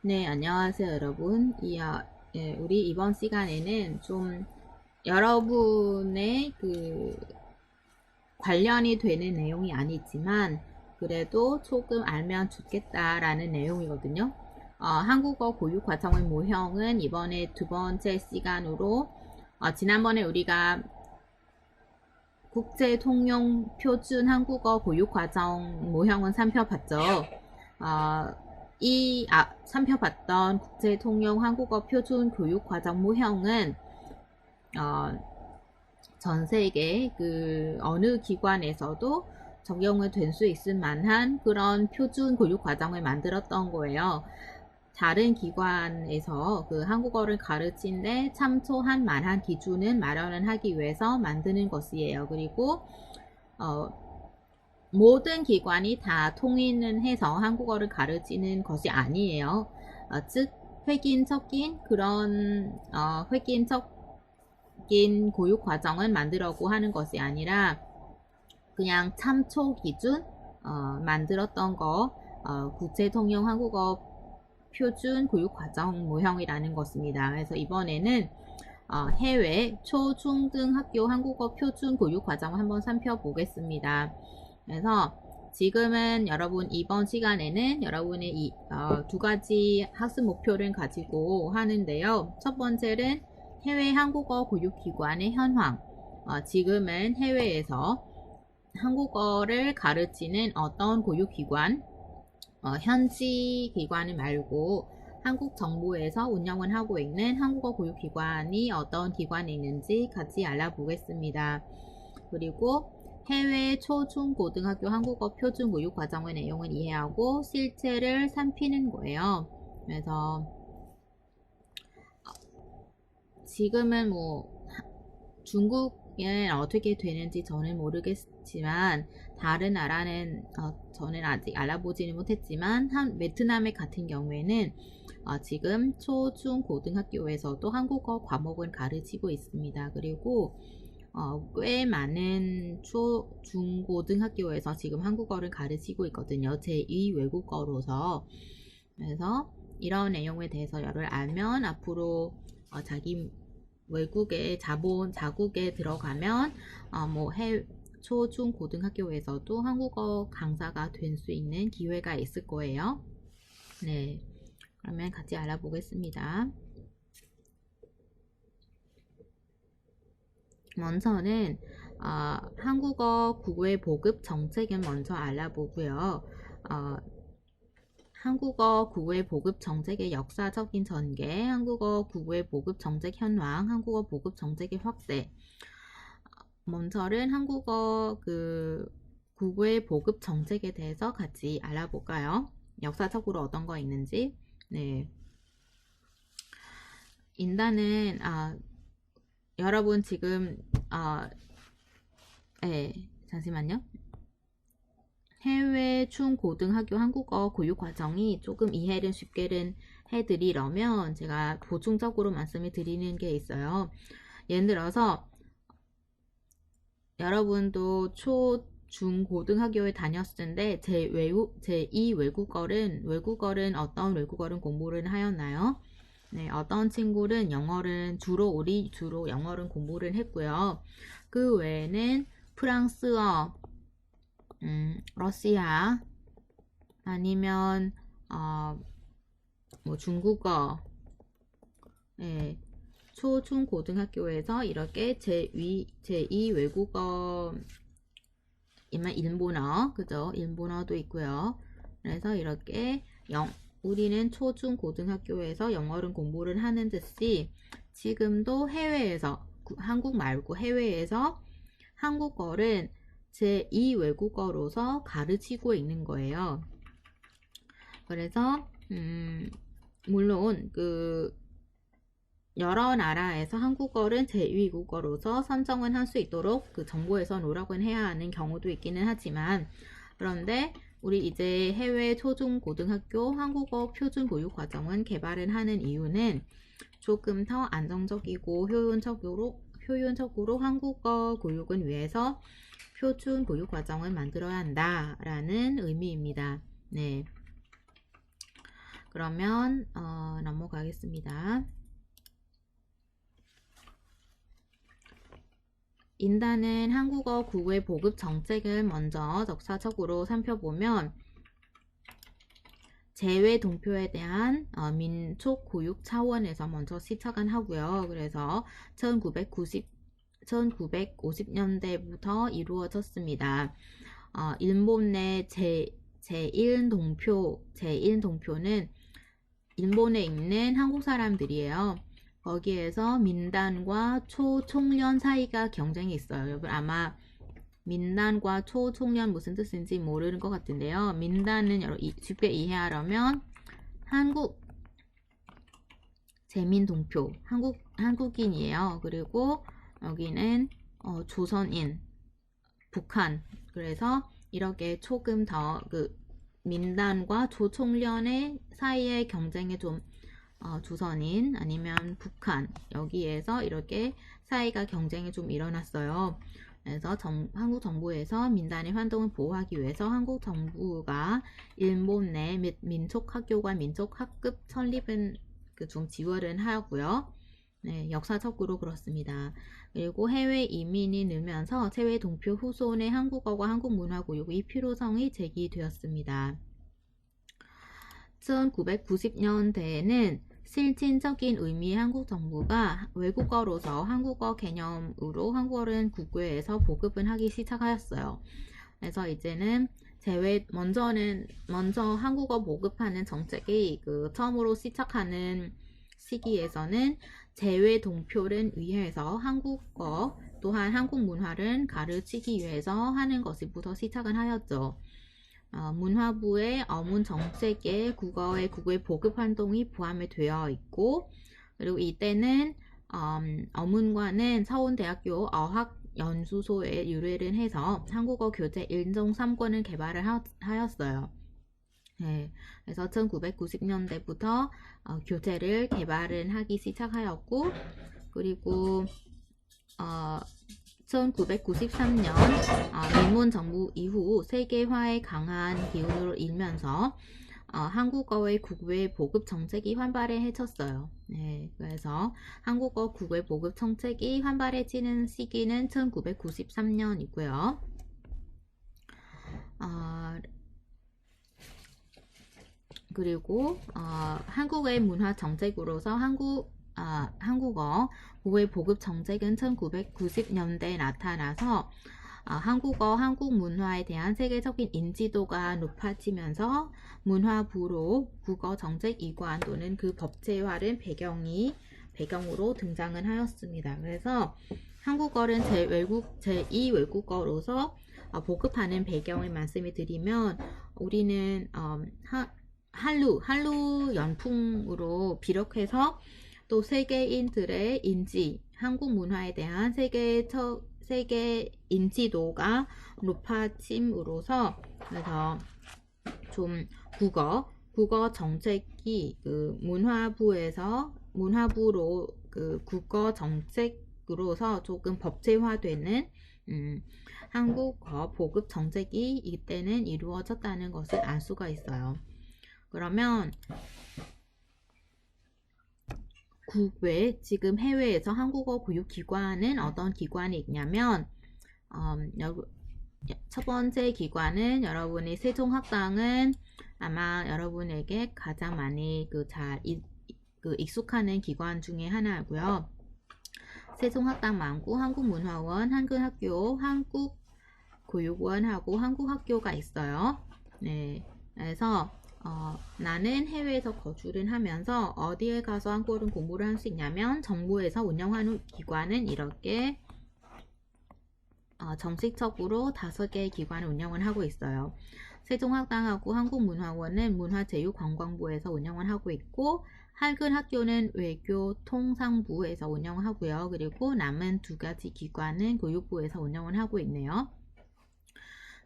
네, 안녕하세요, 여러분. 우리 이번 시간에는 좀 여러분의 관련이 되는 내용이 아니지만 그래도 조금 알면 좋겠다라는 내용이거든요. 한국어 교육 과정의 모형은 이번에 두 번째 시간으로 지난번에 우리가 국제 통용 표준 한국어 교육 과정 모형은 살펴봤죠. 어, 살펴봤던 국제 통용 한국어 표준 교육 과정 모형은 어, 전 세계 어느 기관에서도 적용이 될 수 있을 만한 그런 표준 교육 과정을 만들었던 거예요. 다른 기관에서 한국어를 가르치는데 참조할 만한 기준을 마련을 하기 위해서 만드는 것이에요. 그리고 어, 모든 기관이 다 통일을 해서 한국어를 가르치는 것이 아니에요. 즉 획일적인 교육 과정을 만들려고 하는 것이 아니라 그냥 참초 기준 만들었던 거 국제 통용 한국어 표준 교육 과정 모형이라는 것입니다. 그래서 이번에는 해외 초, 중, 등 학교 한국어 표준 교육 과정을 한번 살펴보겠습니다. 그래서 지금은 여러분 이번 시간에는 여러분의 두 가지 학습 목표를 가지고 하는데요. 첫 번째는 해외 한국어 교육기관의 현황. 지금은 해외에서 한국어를 가르치는 어떤 교육기관, 현지 기관을 말고 한국 정부에서 운영을 하고 있는 한국어 교육기관이 어떤 기관이 있는지 같이 알아보겠습니다. 그리고 해외 초, 중, 고등학교 한국어 표준 교육 과정의 내용을 이해하고 실체를 살피는 거예요. 그래서 지금은 중국에 어떻게 되는지 저는 모르겠지만 다른 나라는 저는 아직 알아보지는 못했지만 베트남의 같은 경우에는 지금 초, 중, 고등학교에서도 한국어 과목을 가르치고 있습니다. 그리고 꽤 많은 초, 중, 고등학교에서 지금 한국어를 가르치고 있거든요. 제2 외국어로서. 그래서 이런 내용에 대해서 알면 앞으로 자기 외국의 자국에 들어가면 초, 중, 고등학교에서도 한국어 강사가 될 수 있는 기회가 있을 거예요. 네, 그러면 같이 알아보겠습니다. 먼저는 한국어 국외 보급 정책은 먼저 알아보고요. 한국어 국외 보급 정책의 역사적인 전개, 한국어 국외 보급 정책 현황, 한국어 보급 정책의 확대. 먼저는 한국어 국외 보급 정책에 대해서 같이 알아볼까요? 역사적으로 어떤 거 있는지. 네. 일단은 여러분 지금 네, 잠시만요. 해외 중고등학교 한국어 교육 과정이 조금 이해를 쉽게는 해드리려면 제가 보충적으로 말씀을 드리는 게 있어요. 예를 들어서 여러분도 초, 중, 고등학교에 다녔을 텐데 제2 외국어는 어떤 외국어를 공부를 하였나요? 네, 어떤 친구는 주로 영어를 공부를 했고요. 그 외에는 프랑스어, 러시아, 아니면 중국어, 예, 초, 중, 고등학교에서 이렇게 제2 외국어, 일본어, 그죠? 일본어도 있고요. 그래서 이렇게 우리는 초, 중, 고등학교에서 영어를 공부를 하는 듯이 지금도 해외에서, 한국 말고 해외에서 한국어를 제2 외국어로서 가르치고 있는 거예요. 그래서 물론 여러 나라에서 한국어를 제2외국어로서 선정을 할 수 있도록 정부에서 노력을 해야 하는 경우도 있기는 하지만 그런데 우리 이제 해외 초중 고등학교 한국어 표준 교육 과정은 개발을 하는 이유는 조금 더 안정적이고 효율적으로 한국어 교육을 위해서 표준 교육 과정을 만들어야 한다라는 의미입니다. 네. 그러면 넘어가겠습니다. 인다는 한국어 국외 보급 정책을 먼저 역사적으로 살펴보면 재외 동표에 대한 민족 교육 차원에서 먼저 시작은 하고요. 그래서 1950년대부터 이루어졌습니다. 일본 내 제1동표는 일본에 있는 한국 사람들이에요. 거기에서 민단과 초총련 사이가 경쟁이 있어요. 여러분 아마 민단과 초총련 무슨 뜻인지 모르는 것 같은데요. 민단은 쉽게 이해하려면 한국 제민동표, 한국인이에요. 그리고 여기는 조선인, 북한. 그래서 이렇게 조금 더 민단과 초총련의 사이의 경쟁에 좀 조선인 아니면 북한 여기에서 이렇게 사이가 경쟁이 좀 일어났어요. 그래서 한국 정부에서 민단의 활동을 보호하기 위해서 한국 정부가 일본 내 민족학교와 민족학급 설립은 좀 지원을 하고요. 네, 역사적으로 그렇습니다. 그리고 해외 이민이 늘면서 해외 동표 후손의 한국어와 한국 문화 교육의 필요성이 제기되었습니다. 1990년대에는 실질적인 의미의 한국 정부가 외국어로서 한국어 개념으로 한국어를 국외에서 보급을 하기 시작하였어요. 그래서 이제는 먼저 한국어 보급하는 정책이 처음으로 시작하는 시기에서는 재외 동표를 위해서 한국어 또한 한국 문화를 가르치기 위해서 하는 것부터 시작을 하였죠. 문화부의 어문 정책에 국어의 국외 보급 활동이 포함이 되어 있고, 그리고 이때는 어문관은 서울대학교 어학연수소에 의뢰를 해서 한국어 교재 인정 3권을 개발을 하였어요. 네, 그래서 1990년대부터 교재를 개발을 하기 시작하였고, 그리고 1993년 일본 정부 이후 세계화의 강한 기운으로 일면서 한국어의 국외 보급 정책이 활발해졌어요. 네, 그래서 한국어 국외 보급 정책이 활발해지는 시기는 1993년이고요. 그리고 한국의 문화 정책으로서 한국어 국외 보급 정책은 1990년대에 나타나서 한국어, 한국 문화에 대한 세계적인 인지도가 높아지면서 문화부로 국어 정책 이관 또는 그 법제화를 배경으로 등장을 하였습니다. 그래서 한국어는 제2 외국어로서 보급하는 배경을 말씀을 드리면 우리는 한류 연풍으로 비롯해서 또 세계인들의 인지, 한국 문화에 대한 세계 인지도가 높아짐으로써 그래서 좀 국어 정책이 문화부로 국어 정책으로서 조금 법제화되는 한국어 보급 정책이 이때는 이루어졌다는 것을 알 수가 있어요. 그러면 국외 지금 해외에서 한국어 교육기관은 어떤 기관이 있냐면 첫 번째 기관은 여러분이 세종학당은 아마 여러분에게 가장 많이 익숙하는 기관 중에 하나고요. 세종학당 말고 한국문화원, 한국학교, 한국교육원하고 한국학교가 있어요. 네, 그래서 나는 해외에서 거주를 하면서 어디에 가서 한국어를 공부를 할 수 있냐면 정부에서 운영하는 기관은 이렇게 정식적으로 5개의 기관을 운영을 하고 있어요. 세종학당하고 한국문화원은 문화체육관광부에서 운영을 하고 있고 한글학교는 외교통상부에서 운영하고요. 그리고 남은 2가지 기관은 교육부에서 운영을 하고 있네요.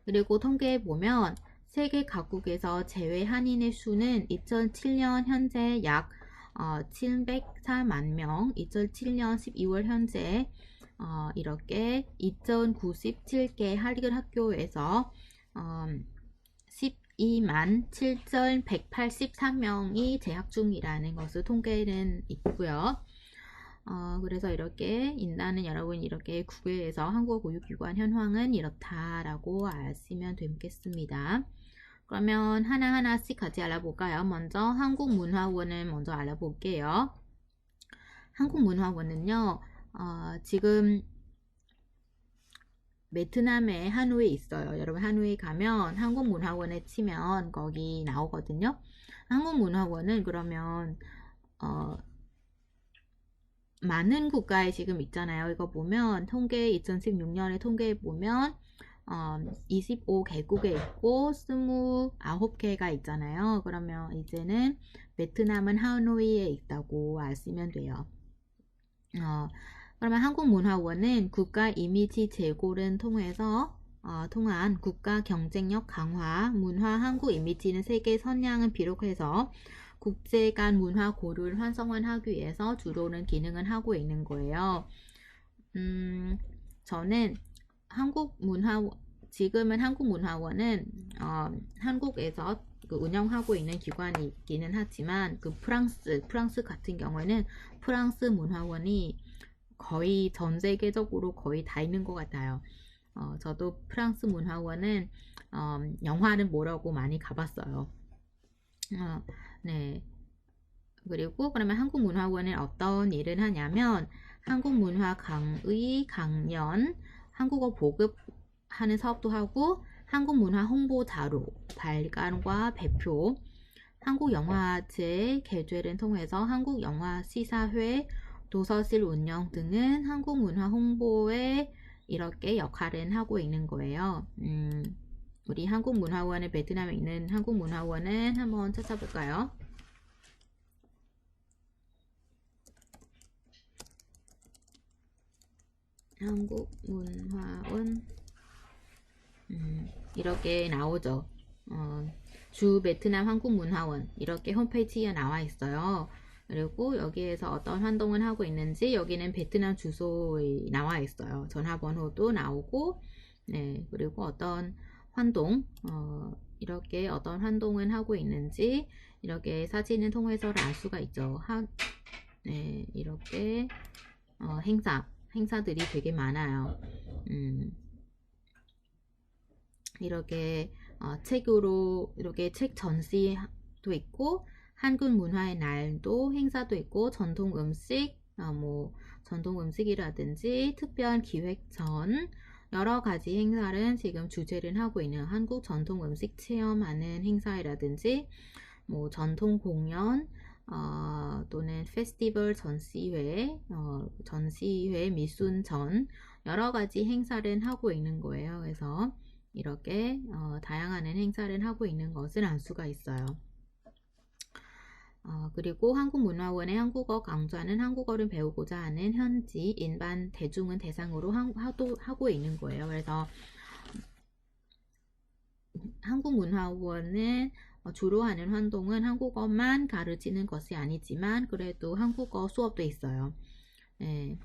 그리고 통계에 보면 세계 각국에서 재외 한인의 수는 2007년 현재 약 704만 명, 2007년 12월 현재 이렇게 2097개 한글 학교에서 27,183명이 재학 중이라는 것을 통계는 있고요. 그래서 이렇게 인다는 여러분 이렇게 구글에서 한국어 교육기관 현황은 이렇다라고 아시면 되겠습니다. 그러면 하나하나씩 같이 알아볼까요? 먼저 한국문화원을 먼저 알아볼게요. 한국문화원은요, 지금 베트남의 하노이에 있어요. 여러분 하노이 가면 한국문화원에 치면 거기 나오거든요. 한국문화원은 그러면 많은 국가에 지금 있잖아요. 이거 보면 통계 2016년에 통계에 보면 25개국에 있고 29개가 있잖아요. 그러면 이제는 베트남은 하노이에 있다고 아시면 돼요. 그러면 한국문화원은 국가 이미지 재고를 통해서 통한 국가 경쟁력 강화, 문화 한국 이미지는 세계 선양을 비롯해서 국제 간 문화 고를 활성화하기 위해서 주로는 기능을 하고 있는 거예요. 저는 지금은 한국문화원은 한국에서 운영하고 있는 기관이 있기는 하지만 프랑스 같은 경우에는 프랑스 문화원이 거의 전 세계적으로 거의 다 있는 것 같아요. 저도 프랑스 문화원은 영화를 보려고 많이 가봤어요. 네. 그리고 그러면 한국문화원은 어떤 일을 하냐면 한국문화 강연, 한국어 보급하는 사업도 하고 한국문화 홍보 자료 발간과 배표, 한국영화제 개최를 통해서 한국영화 시사회, 도서실 운영 등은 한국문화 홍보에 이렇게 역할을 하고 있는 거예요. 우리 한국문화원의 베트남에 있는 한국문화원은 한번 찾아볼까요? 한국문화원 이렇게 나오죠. 주 베트남 한국문화원 이렇게 홈페이지에 나와 있어요. 그리고 여기에서 어떤 활동을 하고 있는지 여기는 베트남 주소에 나와 있어요. 전화번호도 나오고, 네, 그리고 어떤 활동, 이렇게 어떤 활동을 하고 있는지 이렇게 사진을 통해서 알 수가 있죠. 네, 이렇게 행사들이 되게 많아요. 이렇게 책으로 이렇게 책 전시도 있고 한국 문화의 날도 행사도 있고 전통 음식 전통 음식이라든지 특별 기획전 여러 가지 행사를 지금 주제를 하고 있는 한국 전통 음식 체험하는 행사라든지 전통 공연 또는 페스티벌 전시회 미순전 여러 가지 행사를 하고 있는 거예요. 그래서 이렇게 다양한 행사를 하고 있는 것을 알 수가 있어요. 그리고 한국문화원의 한국어 강좌는 한국어를 배우고자 하는 현지 일반 대중은 대상으로 하고 있는 거예요. 그래서 한국문화원은 주로 하는 활동은 한국어만 가르치는 것이 아니지만 그래도 한국어 수업도 있어요. 네,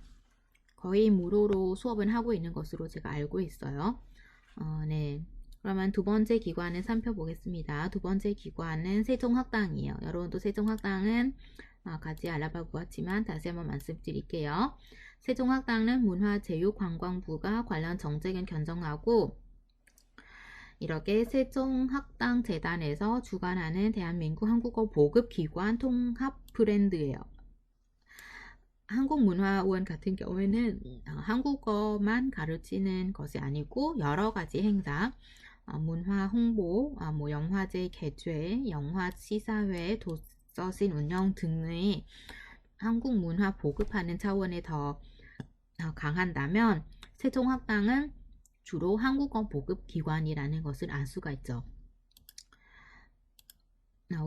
거의 무료로 수업을 하고 있는 것으로 제가 알고 있어요. 네. 그러면 두 번째 기관을 살펴보겠습니다. 두 번째 기관은 세종학당이에요. 여러분도 세종학당은 같이 알아봐 보았지만 다시 한번 말씀드릴게요. 세종학당은 문화체육관광부가 관련 정책을 견정하고 이렇게 세종학당재단에서 주관하는 대한민국 한국어 보급기관 통합 브랜드예요. 한국문화원 같은 경우에는 한국어만 가르치는 것이 아니고 여러 가지 행사, 문화 홍보, 영화제 개최, 영화 시사회, 도서실 운영 등의 한국 문화 보급하는 차원에 더 강한다면 세종학당은 주로 한국어 보급 기관이라는 것을 알 수가 있죠.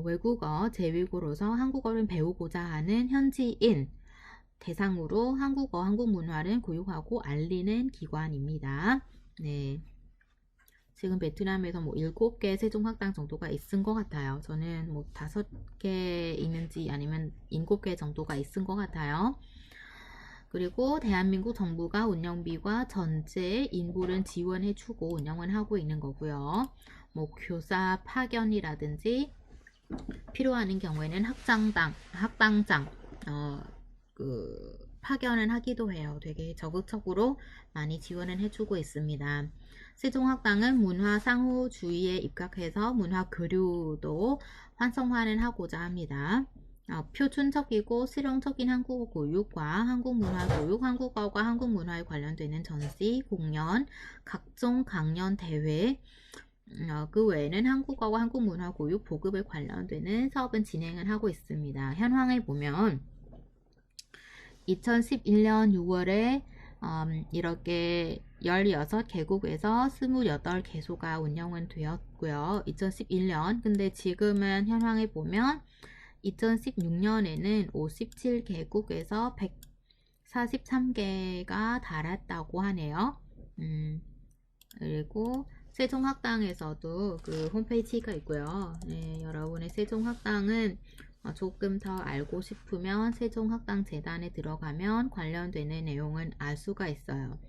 외국어 제외고로서 한국어를 배우고자 하는 현지인 대상으로 한국어, 한국 문화를 교육하고 알리는 기관입니다. 네. 지금 베트남에서 7개 세종학당 정도가 있은 것 같아요. 저는 5개 있는지 아니면 7개 정도가 있은 것 같아요. 그리고 대한민국 정부가 운영비와 전체 인부를 지원해주고 운영을 하고 있는 거고요. 뭐 교사 파견이라든지 필요하는 경우에는 학당장 파견은 하기도 해요. 되게 적극적으로 많이 지원을 해주고 있습니다. 세종학당은 문화 상호주의에 입각해서 문화 교류도 활성화를 하고자 합니다. 표준적이고 실용적인 한국어 교육과 한국 문화 교육, 한국어과 한국 문화에 관련되는 전시, 공연, 각종 강연 대회, 그 외에는 한국어와 한국 문화 교육 보급에 관련되는 사업은 진행을 하고 있습니다. 현황을 보면 2011년 6월에 이렇게 16개국에서 28개소가 운영은 되었고요. 2011년 근데 지금은 현황을 보면 2016년에는 57개국에서 143개가 달았다고 하네요. 그리고 세종학당에서도 그 홈페이지가 있고요. 네, 여러분의 세종학당은 조금 더 알고 싶으면 세종학당재단에 들어가면 관련되는 내용은 알 수가 있어요.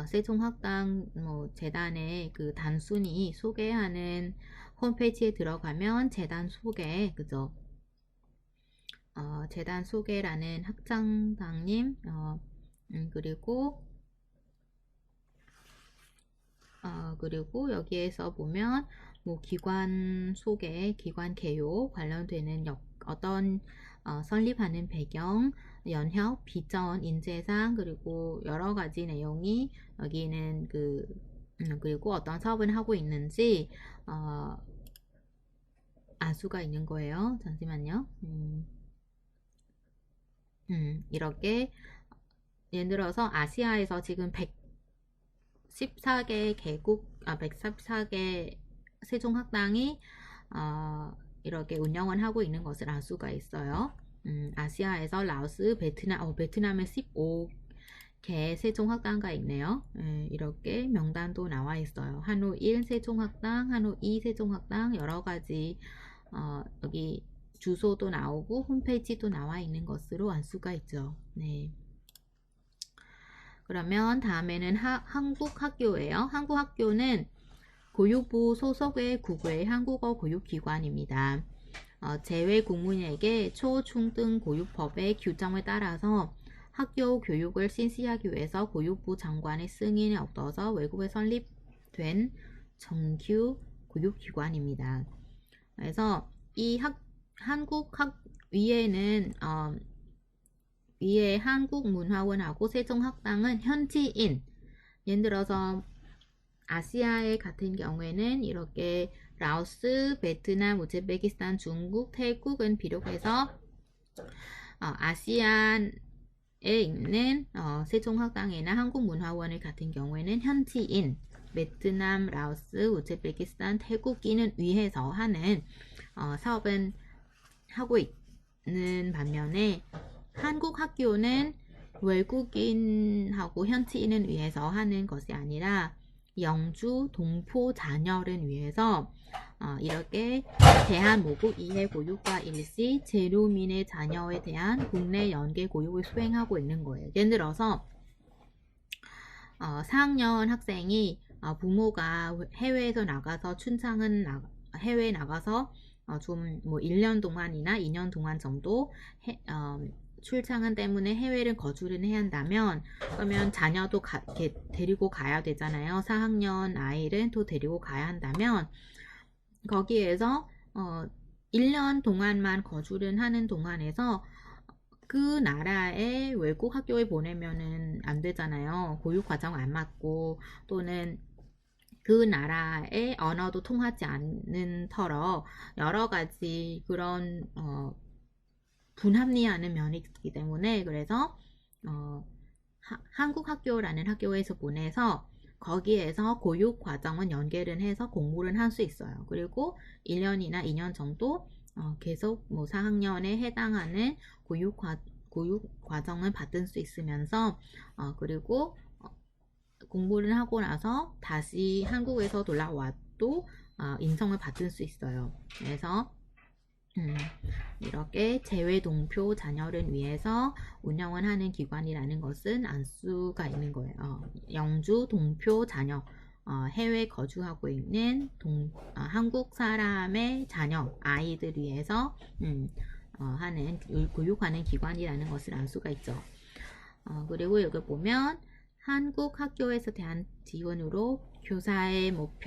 세종학당 재단의 그 단순히 소개하는 홈페이지에 들어가면 재단 소개, 그죠? 재단 소개라는 학장당님, 그리고 여기에서 보면 뭐 기관 소개, 기관 개요 관련되는 어떤 설립하는 배경, 연협, 비전, 인재상 그리고 여러 가지 내용이 여기는 그리고 어떤 사업을 하고 있는지 알 수가 있는 거예요. 잠시만요. 이렇게 예를 들어서 아시아에서 지금 114개 개국, 114개 세종학당이 이렇게 운영을 하고 있는 것을 알 수가 있어요. 아시아에서 라오스, 베트남에 15개 세종학당가 있네요. 이렇게 명단도 나와 있어요. 한우 1 세종학당, 한우 2 세종학당 여러 가지 여기 주소도 나오고 홈페이지도 나와 있는 것으로 알 수가 있죠. 네. 그러면 다음에는 한국학교예요. 한국학교는 교육부 소속의 국외 한국어 교육기관입니다. 재외국민에게 초, 중, 등 교육법의 규정에 따라서 학교 교육을 실시하기 위해서 교육부 장관의 승인을 얻어서 외국에 설립된 정규 교육기관입니다. 그래서 이 위에는 위에 한국문화원하고 세종학당은 현지인, 예를 들어서 아시아의 같은 경우에는 이렇게 라오스, 베트남, 우즈베키스탄, 중국, 태국은 비롯해서 아시안에 있는 세종학당이나 한국문화원을 같은 경우에는 현지인, 베트남, 라오스, 우즈베키스탄, 태국인을 위해서 하는 사업은 하고 있는 반면에 한국학교는 외국인하고 현지인을 위해서 하는 것이 아니라 영주 동포 자녀를 위해서 이렇게 대한모국 이해 교육과 일시 제로민의 자녀에 대한 국내 연계 교육을 수행하고 있는 거예요. 예를 들어서 4학년 학생이 부모가 해외에서 나가서 해외에 나가서 좀 뭐 1년 동안이나 2년 동안 정도 출장은 때문에 해외를 거주를 해야 한다면 그러면 자녀도 데리고 가야 되잖아요. 4학년 아이를 또 데리고 가야 한다면 거기에서 1년 동안만 거주를 하는 동안에서 그 나라의 외국 학교에 보내면은 안 되잖아요. 교육 과정 안 맞고 또는 그 나라의 언어도 통하지 않는 터러 여러 가지 그런 불합리하는 면이 있기 때문에 그래서 한국 학교라는 학교에서 보내서 거기에서 교육 과정은 연계를 해서 공부를 할 수 있어요. 그리고 1년이나 2년 정도 계속 뭐 4학년에 해당하는 교육 과정을 받을 수 있으면서 그리고 공부를 하고 나서 다시 한국에서 돌아와도 인성을 받을 수 있어요. 그래서 이렇게 재외동표 자녀를 위해서 운영을 하는 기관이라는 것은 알 수가 있는 거예요. 영주 동표 자녀 해외 거주하고 있는 한국 사람의 자녀, 아이들 위해서 하는 교육하는 기관이라는 것을 알 수가 있죠. 그리고 여기 보면 한국 학교에서 대한 지원으로 교사의 뭐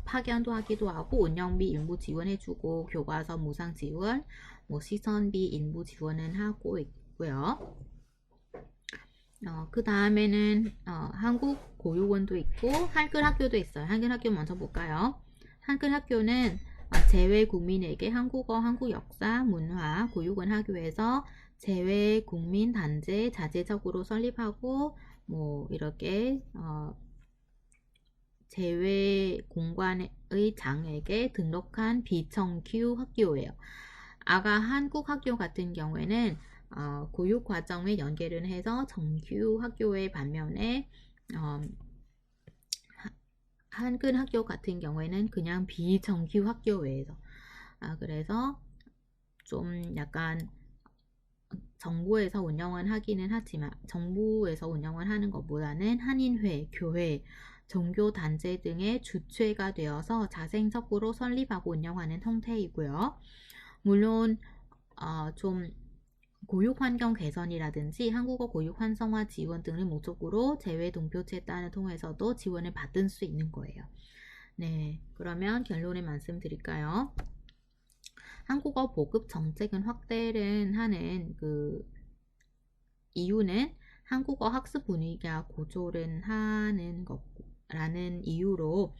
파견도 하기도 하고 운영비 일부 지원해주고 교과서 무상 지원, 뭐 시선비 일부 지원은 하고 있고요. 그 다음에는 한국 고유원도 있고 한글 학교도 있어요. 한글 학교 먼저 볼까요? 한글 학교는 재외 국민에게 한국어, 한국 역사, 문화, 고유원 학교에서 재외 국민 단체 자체적으로 설립하고 뭐 이렇게 재외 공간의 장에게 등록한 비정규 학교예요. 아까 한국 학교 같은 경우에는 교육 과정을 연계를 해서 정규 학교의 반면에 한글 학교 같은 경우에는 그냥 비정규 학교에서 그래서 좀 약간 정부에서 운영을 하기는 하지만 정부에서 운영을 하는 것보다는 한인회, 교회, 종교단체 등의 주체가 되어서 자생적으로 설립하고 운영하는 형태이고요. 물론 좀 교육환경 개선이라든지 한국어 교육 활성화 지원 등을 목적으로 재외 동표제단을 통해서도 지원을 받을 수 있는 거예요. 네, 그러면 결론을 말씀드릴까요? 한국어 보급 정책은 확대를 하는 그 이유는 한국어 학습 분위기가 고조를 하는 것라는 이유로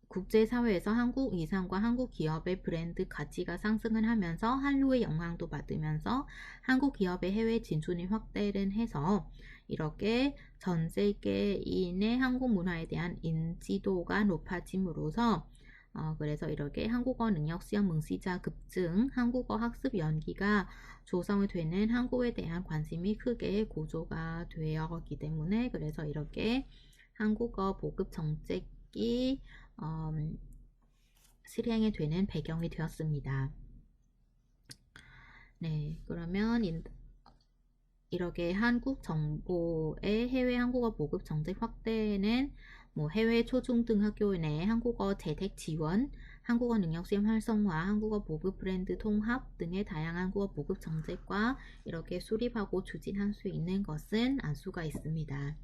국제사회에서 한국 이상과 한국 기업의 브랜드 가치가 상승을 하면서 한류의 영향도 받으면서 한국 기업의 해외 진출이 확대를 해서 이렇게 전 세계인의 한국 문화에 대한 인지도가 높아짐으로써 그래서 이렇게 한국어 능력 시험 응시자 급증, 한국어 학습 연기가 조성이 되는 한국에 대한 관심이 크게 고조가 되었기 때문에 그래서 이렇게 한국어 보급 정책이 실행이 되는 배경이 되었습니다. 네, 그러면 이렇게 한국 정부의 해외 한국어 보급 정책 확대는 뭐 해외 초중등학교 내 한국어 재택 지원, 한국어 능력시험 활성화, 한국어 보급 브랜드 통합 등의 다양한 한국어 보급 정책과 이렇게 수립하고 추진할 수 있는 것은 알 수가 있습니다.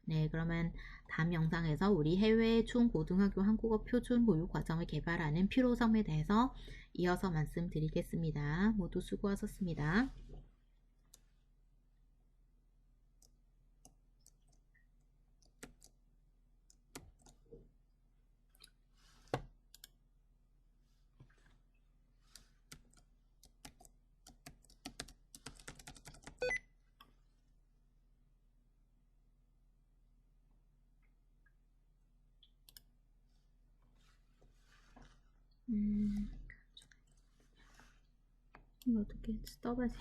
네, 그러면 다음 영상에서 우리 해외 중고등학교 한국어 표준 교육 과정을 개발하는 필요성에 대해서 이어서 말씀드리겠습니다. 모두 수고하셨습니다. 이거 어떻게 써봐지?